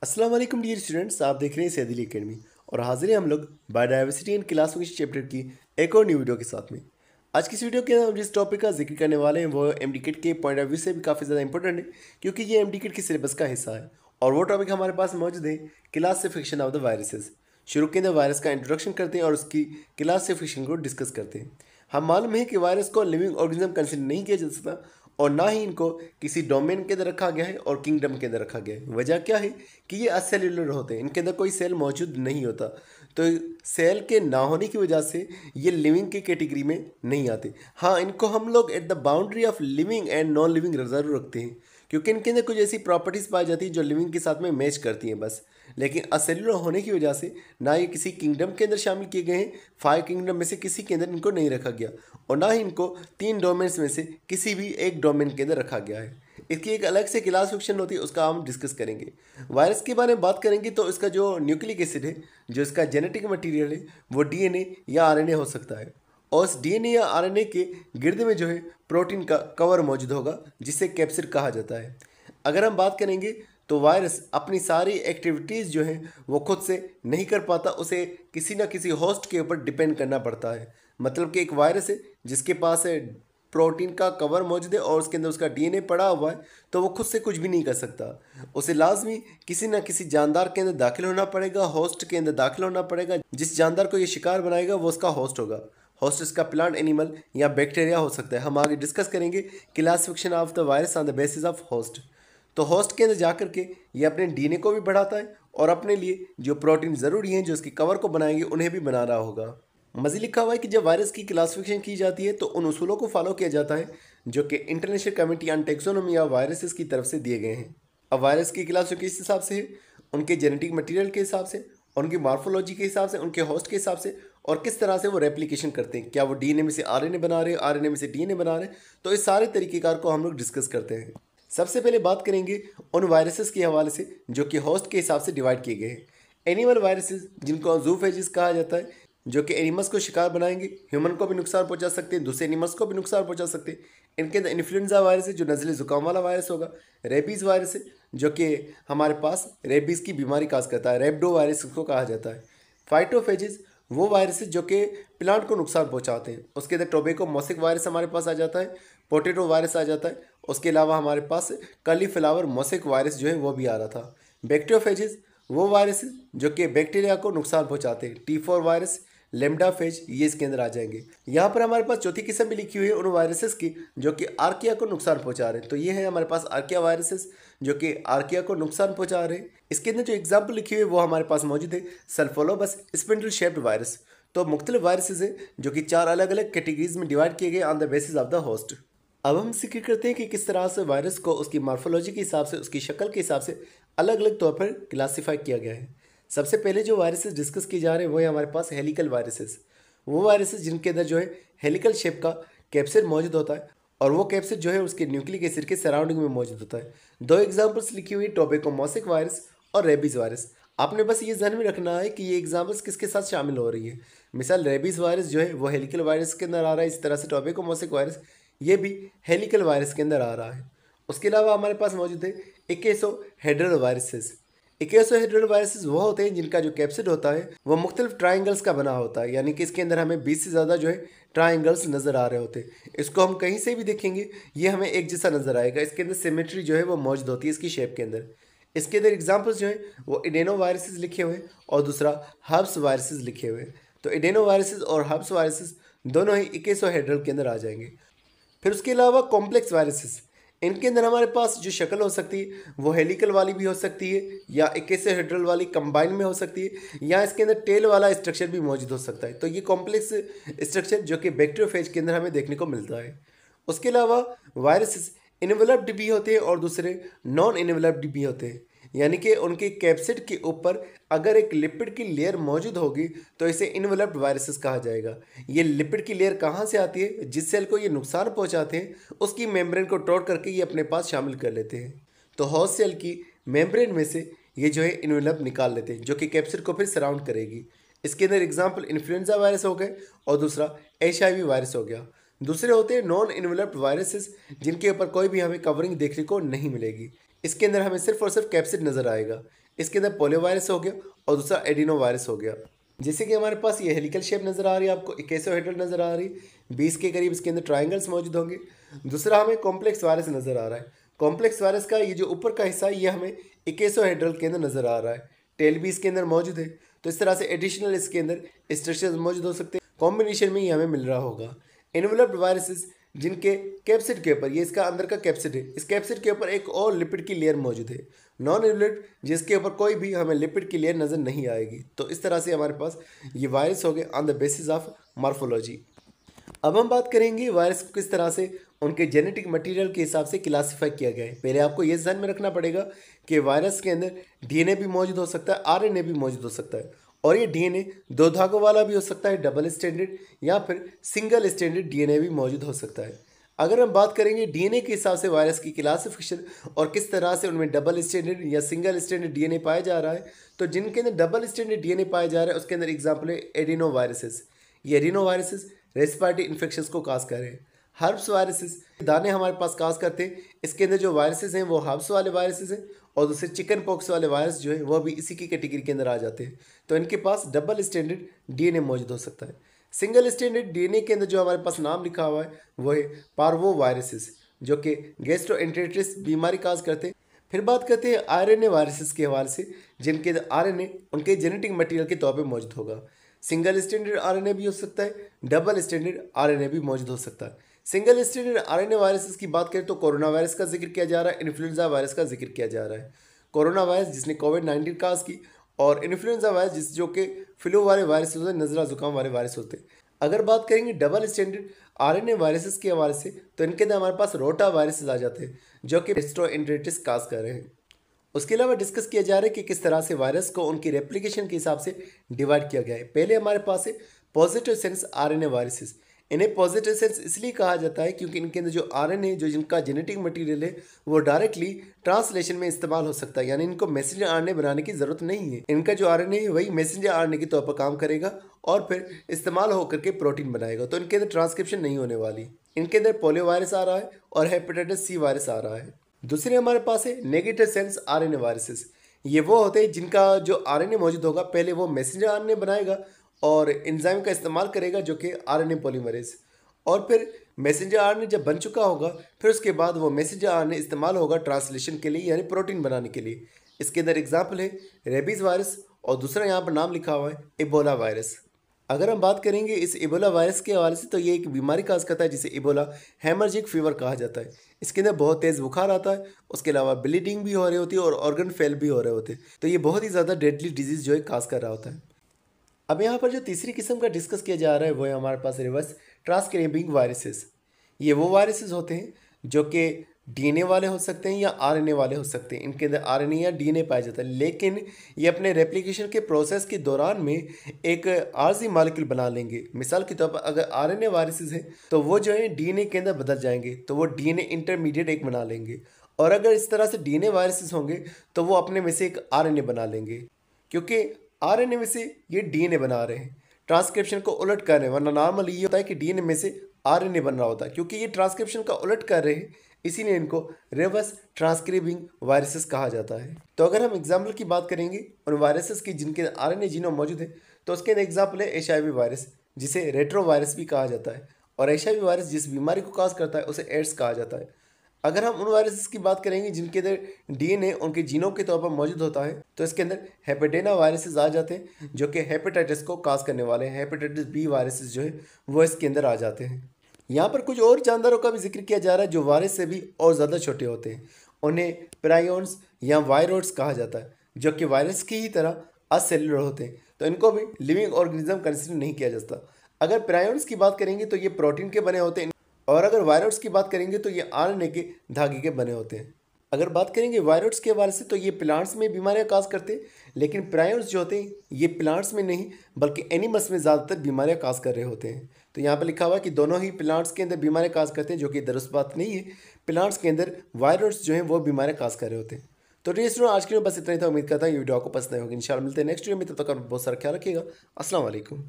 अस्सलाम वालेकुम dear students, आप देख रहे हैं सैदिल एकेडमी और हाजिर हैं हम लोग biodiversity and class function chapter की एक और न्यू वीडियो के साथ में। आज की इस वीडियो के अंदर हम जिस टॉपिक का जिक्र करने वाले हैं वो एमडीकेट के पॉइंट ऑफ व्यू से भी काफ़ी ज़्यादा इंपॉर्टेंट है, क्योंकि ये एमडीकेट के सिलेबस का हिस्सा है। और वो टॉपिक हमारे पास मौजूद है क्लासिफिकेशन ऑफ द वायरसेस। शुरू के अंदर वायरस का इंट्रोडक्शन करते हैं और उसकी क्लासिफिकेशन को डिस्कस करते हैं। हम मालूम है कि वायरस को लिविंग ऑर्गेनिज्म कंसिडर नहीं किया जा सकता और ना ही इनको किसी डोमेन के अंदर रखा गया है और किंगडम के अंदर रखा गया है। वजह क्या है कि ये असेल्युलर होते हैं, इनके अंदर कोई सेल मौजूद नहीं होता, तो सेल के ना होने की वजह से ये लिविंग की कैटेगरी में नहीं आते। हाँ, इनको हम लोग at the boundary of living and non living reserve रखते हैं, क्योंकि इनके अंदर कुछ ऐसी प्रॉपर्टीज़ पाई जाती है जो लिविंग के साथ में मैच करती हैं बस। लेकिन असेल्युलर होने की वजह से ना ये किसी किंगडम के अंदर शामिल किए गए हैं, 5 किंगडम में से किसी के अंदर इनको नहीं रखा गया, और ना ही इनको 3 डोमेन्स में से किसी भी एक डोमेन के अंदर रखा गया है। इसकी एक अलग से क्लासिफिकेशन होती है, उसका हम डिस्कस करेंगे। वायरस के बारे में बात करेंगे तो इसका जो न्यूक्लिक एसिड है, जो इसका जेनेटिक मटीरियल है, वो डीएनए या आरएनए हो सकता है। और उस डीएनए या आरएनए के गिर्द में जो है प्रोटीन का कवर मौजूद होगा, जिसे कैप्सिड कहा जाता है। अगर हम बात करेंगे तो वायरस अपनी सारी एक्टिविटीज़ जो हैं वो खुद से नहीं कर पाता, उसे किसी ना किसी होस्ट के ऊपर डिपेंड करना पड़ता है। मतलब कि एक वायरस है जिसके पास है प्रोटीन का कवर मौजूद है और उसके अंदर उसका डीएनए पड़ा हुआ है, तो वो खुद से कुछ भी नहीं कर सकता। उसे लाजमी किसी न किसी जानदार के अंदर दाखिल होना पड़ेगा, होस्ट के अंदर दाखिल होना पड़ेगा। जिस जानदार को ये शिकार बनाएगा वो उसका होस्ट होगा। होस्ट इसका प्लांट, एनिमल या बैक्टीरिया हो सकता है। हम आगे डिस्कस करेंगे classification of the virus on the basis of host. तो होस्ट के अंदर जाकर के ये अपने डीएनए को भी बढ़ाता है और अपने लिए जो प्रोटीन ज़रूरी हैं जो इसके कवर को बनाएंगे उन्हें भी बना रहा होगा। मज़ीद लिखा हुआ है कि जब वायरस की क्लासिफिकेशन की जाती है तो उन उसूलों को फॉलो किया जाता है जो कि international committee on taxonomy of viruses की तरफ से दिए गए हैं। अब वायरस की क्लासिफिकेशन किस हिसाब से है? उनके जेनेटिक मटीरियल के हिसाब से, उनकी मार्फोलॉजी के हिसाब से, उनके होस्ट के हिसाब से, और किस तरह से वो रेप्लिकेशन करते हैं। क्या वो डीएनए में से आरएनए बना रहे हैं, आरएनए में से डीएनए बना रहे हैं? तो इस सारे तरीक़ेकार को हम लोग डिस्कस करते हैं। सबसे पहले बात करेंगे उन वायरसेस के हवाले से जो कि होस्ट के हिसाब से डिवाइड किए गए हैं। एनिमल वायरसेस, जिनको जूफेजिस कहा जाता है, जो कि एनिमल्स को शिकार बनाएंगे, ह्यूमन को भी नुकसान पहुंचा सकते हैं, दूसरे एनिमल्स को भी नुकसान पहुंचा सकते हैं। इनके अंदर इन्फ्लुएंजा वायरस है जो नज़ले ज़ुकाम वाला वायरस होगा। रेबीज़ वायरस है जो कि हमारे पास रेबीज़ की बीमारी काज करता है, रेबडो वायरस उसको कहा जाता है। फाइटोफेजिस वो वायरसेस जो कि प्लांट को नुकसान पहुंचाते हैं। उसके अंदर टोबैको मोसिक वायरस हमारे पास आ जाता है, पोटैटो वायरस आ जाता है। उसके अलावा हमारे पास कॉलीफ्लावर मोसिक वायरस जो है वो भी आ रहा था। बैक्टीरियोफेजिस वो वायरस जो कि बैक्टीरिया को नुकसान पहुंचाते हैं। T4 वायरस, लेमडा फेज, ये इसके अंदर आ जाएंगे। यहाँ पर हमारे पास चौथी किस्म भी लिखी हुई है उन वायरसेस की जो कि आर्किया को नुकसान पहुंचा रहे हैं। तो ये है हमारे पास आर्किया वायरसेस जो कि आर्किया को नुकसान पहुंचा रहे हैं। इसके अंदर जो एग्जाम्पल लिखी हुई है वो हमारे पास मौजूद है, सल्फोलोबस स्पिंडल शेप्ड वायरस। तो मुख्तलिफ वायरसेस है जो कि 4 अलग अलग कैटेगरीज में डिवाइड किए गए on the basis of the host. अब हम जिक्र करते हैं कि किस तरह से वायरस को उसकी मार्फोलॉजी के हिसाब से, उसकी शक्ल के हिसाब से अलग अलग तौर पर क्लासीफाई किया गया है। सबसे पहले जो वायरसेस डिस्कस किए जा रहे हैं वो है हमारे पास हेलिकल वायरसेस। वो वायरसेस जिनके अंदर जो है हेलिकल शेप का कैप्सिड मौजूद होता है और वो कैप्सिड जो है उसके न्यूक्लिक एसिड के सराउंडिंग में मौजूद होता है। 2 एग्जाम्पल्स लिखी हुई, टोबैकोमोसिक वायरस और रेबीज़ वायरस। आपने बस ये ध्यान में रखना है कि ये एग्जाम्पल्स किसके साथ शामिल हो रही है। मिसाल रेबीज़ वायरस जो है वो हेलिकल वायरस के अंदर आ रहा है, इस तरह से टोबैकोमोसिक वायरस ये भी हेलिकल वायरस के अंदर आ रहा है। उसके अलावा हमारे पास मौजूद है इकेसोहेड्रल वायरसेस। इकेसोहेड्रल वायरसेस वो होते हैं जिनका जो कैप्सिड होता है वो मुख्तलिफ ट्राइंगल्स का बना होता है, यानी कि इसके अंदर हमें 20 से ज़्यादा जो है ट्राइंगल्स नज़र आ रहे होते हैं। इसको हम कहीं से भी देखेंगे ये हमें एक जैसा नज़र आएगा। इसके अंदर सिमेट्री जो है वो मौजूद होती है इसकी शेप के अंदर। इसके अंदर एग्जाम्पल्स जो हैं वो इडेनो वायरसेस लिखे हुए हैं और दूसरा हर्ब्स वायरसेस लिखे हुए हैं। तो इडेनो वायरसेस और हर्ब्स वायरसेस दोनों ही इकेसोहेड्रल के अंदर आ जाएंगे। फिर उसके अलावा कॉम्प्लेक्स वायरसेस, इनके अंदर हमारे पास जो शक्ल हो सकती है वो हेलिकल वाली भी हो सकती है या इकेसोहेड्रल वाली कंबाइन में हो सकती है, या इसके अंदर टेल वाला स्ट्रक्चर भी मौजूद हो सकता है। तो ये कॉम्प्लेक्स स्ट्रक्चर जो कि बैक्टीरियोफेज के अंदर हमें देखने को मिलता है। उसके अलावा वायरसेस इनवेलप्ड भी होते हैं और दूसरे नॉन इनवेलप्ड भी होते हैं, यानी कि उनके कैप्सिड के ऊपर अगर एक लिपिड की लेयर मौजूद होगी तो इसे इनवेलप्ड वायरसेस कहा जाएगा। ये लिपिड की लेयर कहाँ से आती है? जिस सेल को ये नुकसान पहुँचाते हैं उसकी मेम्ब्रेन को तोड़ करके ये अपने पास शामिल कर लेते हैं। तो होस्ट सेल की मेम्ब्रेन में से ये जो है इनवेलप निकाल लेते हैं जो कि कैप्सिड को फिर सराउंड करेगी। इसके अंदर एग्जाम्पल इन्फ्लुएंजा वायरस हो गए और दूसरा HIV वायरस हो गया। दूसरे होते हैं नॉन इनवेलप्ड वायरसेस जिनके ऊपर कोई भी हमें कवरिंग देखने को नहीं मिलेगी। इसके अंदर हमें सिर्फ और सिर्फ कैप्सिड नज़र आएगा। इसके अंदर पोलियो वायरस हो गया और दूसरा एडिनो वायरस हो गया। जैसे कि हमारे पास ये हेलिकल शेप नज़र आ रही है, आपको इक्केसोहेड्रल नज़र आ रही है, 20 के करीब इसके अंदर ट्राइंगल्स मौजूद होंगे। दूसरा हमें कॉम्प्लेक्स वायरस नज़र आ रहा है। कॉम्प्लेक्स वायरस का ये जो ऊपर का हिस्सा है ये हमें इक्केसोहेड्रल के अंदर नज़र आ रहा है, टेल भी इसके अंदर मौजूद है। तो इस तरह से एडिशनल इसके अंदर स्ट्रक्चर्स मौजूद हो सकते हैं, कॉम्बिनेशन में ये हमें मिल रहा होगा। एनवेलप्ड वायरसेस जिनके कैप्सिड के ऊपर, ये इसका अंदर का कैप्सिड है, इस कैप्सिड के ऊपर एक और लिपिड की लेयर मौजूद है। नॉन एनवेलप्ड जिसके ऊपर कोई भी हमें लिपिड की लेयर नज़र नहीं आएगी। तो इस तरह से हमारे पास ये वायरस हो गए on the basis of morphology. अब हम बात करेंगे वायरस को किस तरह से उनके जेनेटिक मटेरियल के हिसाब से क्लासीफाई किया गया है। पहले आपको ये ध्यान में रखना पड़ेगा कि वायरस के अंदर डीएनए भी मौजूद हो सकता है, आरएनए भी मौजूद हो सकता है, और ये डीएनए 2 धागों वाला भी हो सकता है, डबल स्टैंडर्ड, या फिर सिंगल स्टैंडर्ड डीएनए भी मौजूद हो सकता है। अगर हम बात करेंगे डीएनए के हिसाब से वायरस की क्लासिफिकेशन और किस तरह से उनमें डबल स्टैंडर्ड या सिंगल स्टैंडर्ड डीएनए पाया जा रहा है, तो जिनके अंदर डबल स्टैंडर्ड डीएनए पाया जा रहा है उसके अंदर एग्जाम्पल है एडिनो वायरसेस। ये एडिनो वायरसेस रेस्पिरेटरी इन्फेक्शंस को काज कर रहे हैं। हर्ब्स वायरसेस दाने हमारे पास काज करते हैं, इसके अंदर जो वायरसेस हैं वो हर्ब्स वाले वायरसेस हैं, और दूसरे चिकन पॉक्स वाले वायरस जो है वो भी इसी की कैटेगरी के अंदर आ जाते हैं। तो इनके पास डबल स्टैंडर्ड डीएनए मौजूद हो सकता है। सिंगल स्टैंडर्ड डीएनए के अंदर जो हमारे पास नाम लिखा हुआ है वो है पार्वो वायरसेस, जो कि गैस्ट्रोएंटेरिटिस बीमारी काज करते हैं। फिर बात करते हैं आरएनए वायरसेस के हवाले से, जिनके आरएनए उनके जेनेटिक मटेरियल के तौर पे मौजूद होगा। सिंगल स्टैंडर्ड आरएनए भी हो सकता है, डबल स्टैंडर्ड आरएनए भी मौजूद हो सकता है। सिंगल स्टैंडर्ड आरएनए वायरसेस की बात करें तो कोरोना वायरस का जिक्र किया जा रहा है, इन्फ्लुएंजा वायरस का जिक्र किया जा रहा है। कोरोना वायरस जिसने कोविड-19 काज की, और इन्फ्लुएंजा वायरस जिस जो कि फ्लू वाले वायरस होते हैं, नज़ला जुकाम वाले वायरस होते हैं। अगर बात करेंगे डबल स्टैंडर्ड आरएनए वायरसेस के हवाले से, तो इनके अंदर हमारे पास रोटा वायरसेस आ जाते हैं जो कि गैस्ट्रोएंटेरिटिस काज कर रहे हैं। उसके अलावा डिस्कस किया जा रहा है कि किस तरह से वायरस को उनकी रेप्लिकेशन के हिसाब से डिवाइड किया गया है। पहले हमारे पास है पॉजिटिव सेंस आरएनए वायरसेस। इन्हें पॉजिटिव सेंस इसलिए कहा जाता है क्योंकि इनके अंदर जो आरएनए जो जिनका जेनेटिक मटेरियल है वो डायरेक्टली ट्रांसलेशन में इस्तेमाल हो सकता है, यानी इनको मैसेंजर आरएनए बनाने की जरूरत नहीं है। इनका जो आरएनए है वही मैसेंजर आरएनए के तौर पर काम करेगा और फिर इस्तेमाल होकर के प्रोटीन बनाएगा, तो इनके अंदर ट्रांसक्रिप्शन नहीं होने वाली। इनके अंदर पोलियो वायरस आ रहा है और हेपेटाइटिस सी वायरस आ रहा है। दूसरे हमारे पास है नेगेटिव सेंस आरएनए वायरसेस। ये वो होते हैं जिनका जो आरएनए मौजूद होगा पहले वो मैसेंजर आरएनए बनाएगा और एंजाइम का इस्तेमाल करेगा जो कि आरएनए पॉलीमरेज, और फिर मैसेंजर आरएनए जब बन चुका होगा फिर उसके बाद वो मैसेंजर आरएनए इस्तेमाल होगा ट्रांसलेशन के लिए, यानी प्रोटीन बनाने के लिए। इसके अंदर एग्जाम्पल है रेबीज़ वायरस, और दूसरा यहाँ पर नाम लिखा हुआ है इबोला वायरस। अगर हम बात करेंगे इस इबोला वायरस के हवाले से, तो ये एक बीमारी काज करता है जिसे इबोला हेमर्जिक फीवर कहा जाता है। इसके अंदर बहुत तेज़ बुखार आता है, उसके अलावा ब्लीडिंग भी हो रही होती है और ऑर्गन फेल भी हो रहे होते हैं। तो ये बहुत ही ज़्यादा डेडली डिजीज़ जो है काज कर रहा होता है। अब यहाँ पर जो तीसरी किस्म का डिस्कस किया जा रहा है वो है हमारे पास रिवर्स ट्रांसक्रिप्टिंग वायरसेस। ये वो वायरसेस होते हैं जो कि डीएनए वाले हो सकते हैं या आरएनए वाले हो सकते हैं। इनके अंदर आरएनए या डीएनए पाया जाता है, लेकिन ये अपने रेप्लिकेशन के प्रोसेस के दौरान में एक आर्जी मॉलिक्यूल बना लेंगे। मिसाल के तौर पर अगर आरएनए वायरसेस हैं तो वो जो है डीएनए के अंदर बदल जाएंगे, तो वो डीएनए इंटरमीडिएट एक बना लेंगे। और अगर इस तरह से डीएनए वायरसेस होंगे तो वो अपने में से एक आरएनए बना लेंगे, क्योंकि आरएनए में से ये डीएनए बना रहे हैं, ट्रांसक्रिप्शन को उलट कर रहे हैं। वरना नॉर्मल ये होता है कि डीएनए में से आरएनए बन रहा होता है, क्योंकि ये ट्रांसक्रिप्शन का उलट कर रहे हैं इसीलिए इनको रिवर्स ट्रांसक्रिप्टिंग वायरसेस कहा जाता है। तो अगर हम एग्जाम्पल की बात करेंगे उन वायरसेस की जिनके आरएनए जीनोम मौजूद है, तो उसके अंदर एग्जाम्पल है एचआईवी वायरस, जिसे रेट्रो वायरस भी कहा जाता है, और एचआईवी वायरस जिस बीमारी को काज करता है उसे एड्स कहा जाता है। अगर हम उन वायरसेस की बात करेंगे जिनके अंदर डीएनए उनके जीनों के तौर पर मौजूद होता है, तो इसके अंदर हेपेडेना वायरसेस आ जाते हैं जो कि हेपेटाइटिस को काज करने वाले हैं। हेपेटाइटिस बी वायरसेस जो है वो इसके अंदर आ जाते हैं। यहाँ पर कुछ और जानदारों का भी जिक्र किया जा रहा है जो वायरस से भी और ज़्यादा छोटे होते हैं। उन्हें प्रायोन्स या वायरोड्स कहा जाता है, जो कि वायरस की ही तरह असेलुलर होते हैं, तो इनको भी लिविंग ऑर्गेनिज्म कंसिडर नहीं किया जाता। अगर प्रायोन्स की बात करेंगे तो ये प्रोटीन के बने होते हैं, और अगर वायरोड्स की बात करेंगे तो ये आरएनए के धागे के बने होते हैं। अगर बात करेंगे वायरोड्स के हवाले से, तो ये प्लांट्स में बीमारियां काज करते हैं, लेकिन प्रायोन्स जो होते हैं ये प्लांट्स में नहीं बल्कि एनिमल्स में ज़्यादातर बीमारियां काज कर रहे होते हैं। तो यहाँ पर लिखा हुआ है कि दोनों ही प्लांट्स के अंदर बीमारियां काज करते हैं, जो कि दुरुस्त बात नहीं है। प्लांट्स के अंदर वायरोड्स जो हैं वो बीमारियां काज कर रहे होते हैं। तो डियर स्टूडेंट, आज के लिए बस इतना ही था। उम्मीद करता हूँ ये वीडियो आपको पसंद आई होगी। इंशाल्लाह मिलते हैं नेक्स्ट वीडियो में, तब तक आप बहुत सारा ख्याल रखिएगा। अस्सलाम वालेकुम।